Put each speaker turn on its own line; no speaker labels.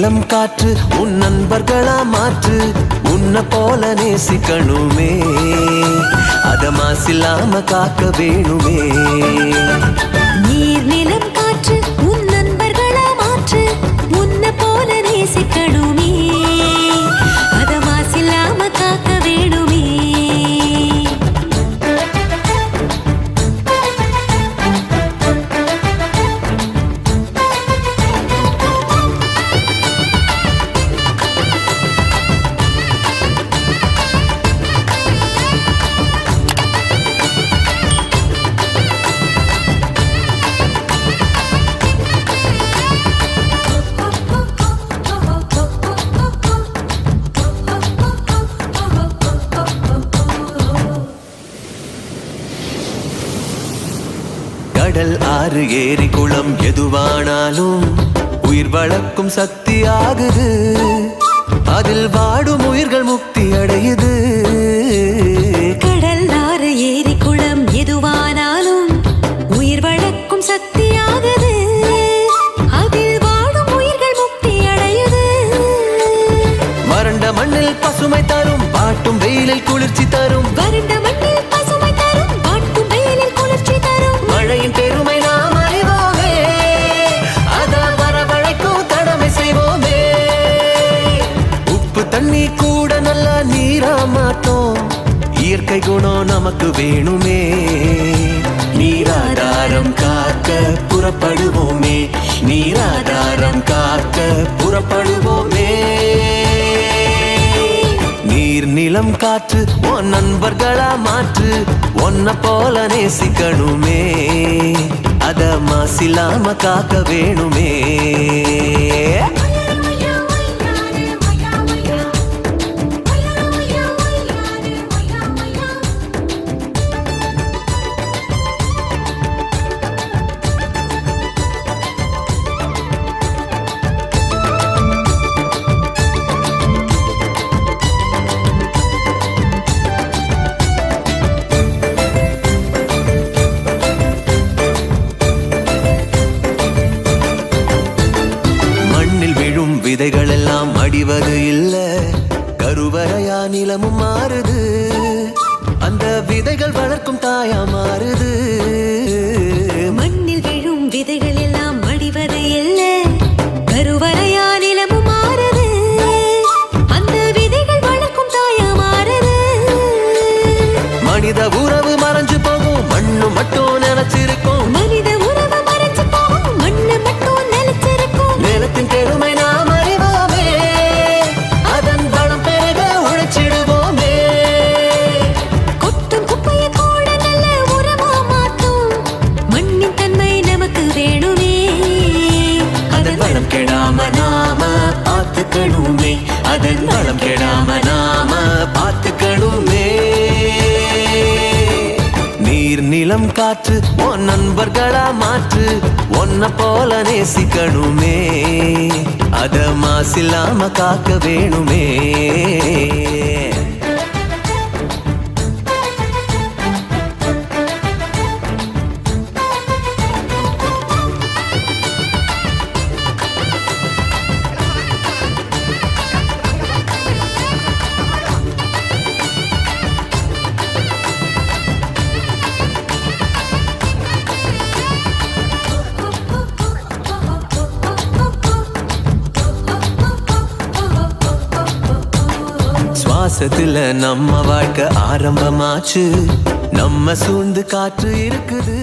நீளம் காற்று உன் நண்பர்களா மாற்று உன்னை போல நேசிக்கணுமே அத மாசில்லாம காக்க வேணுமே
நீர் நிலம் காற்று உன் நண்பர்களா மாற்று உன்னை போல நேசிக்கணுமே அத மாசில்லாம காக்க வேணுமே
கடல் ஆறு ஏரி குளம் எதுவானாலும் உயிர் வளர்க்கும் சக்தி ஆகுது அதில் வாடும் உயிர்கள் முக்தி அடையுது
கடல் ஆறு ஏரி குளம் எதுவானாலும் உயிர் வளர்க்கும் சக்தி ஆகுது அதில் வாடும் உயிர்கள் முக்தி அடையுது
வறண்ட மண்ணில் பசுமை தரும் பாட்டும் வெயிலில் குளிர்ச்சி தரும்
வறண்ட மண்ணில் பசுமை தரும் பாட்டும் வெயிலில் குளிர்ச்சி தரும்
மழையின் பெருமை நாம் அறிவோமே அத வரவழைக்கும் கடமை செய்வோமே உப்பு தண்ணி கூட நல்ல நீரா மாட்டோம் இயற்கை குணம் நமக்கு வேணுமே நீராதாரம் காக்க புறப்படுவோமே நீராதாரம் காக்க புறப்படுவோமே நீர் நிலம் காற்று உன் நண்பர்களா மாற்று உன்னை போல நேசிக்கணுமே அத மாசில்லாம காக்க வேணுமே விதைகள் எல்லாம் அடிவது இல்ல கருவறையா நிலமும் மாறுது அந்த விதைகள் வளர்க்கும் தாயா மாறுது
மண்ணில் விழும் விதைகள் எல்லாம் அடிவது இல்ல கருவறையா நிலமும் மாறுது அந்த விதைகள் வளர்க்கும் தாயா மாறுது
மனித உறவு மறைஞ்சு போகும் மண்ணு மட்டும் நினைச்சிருக்கும்
மனித உறவு மறைஞ்சு போகும் மண்ணு மட்டும் நினைச்சிருக்கும்
நிலத்தின் பெருமை நாம் அதன் வளம் கெடாம நாம பார்த்துக்கணுமே நீர் நிலம் காற்று உன் நண்பர்களா மாற்று உன்னை போல நேசிக்கணுமே அத மாசில்லாம காக்க வேணுமே சுவாசத்துல நம்ம வாழ்க்கை ஆரம்பமாச்சு நம்ம சூழ்ந்து காற்று இருக்குது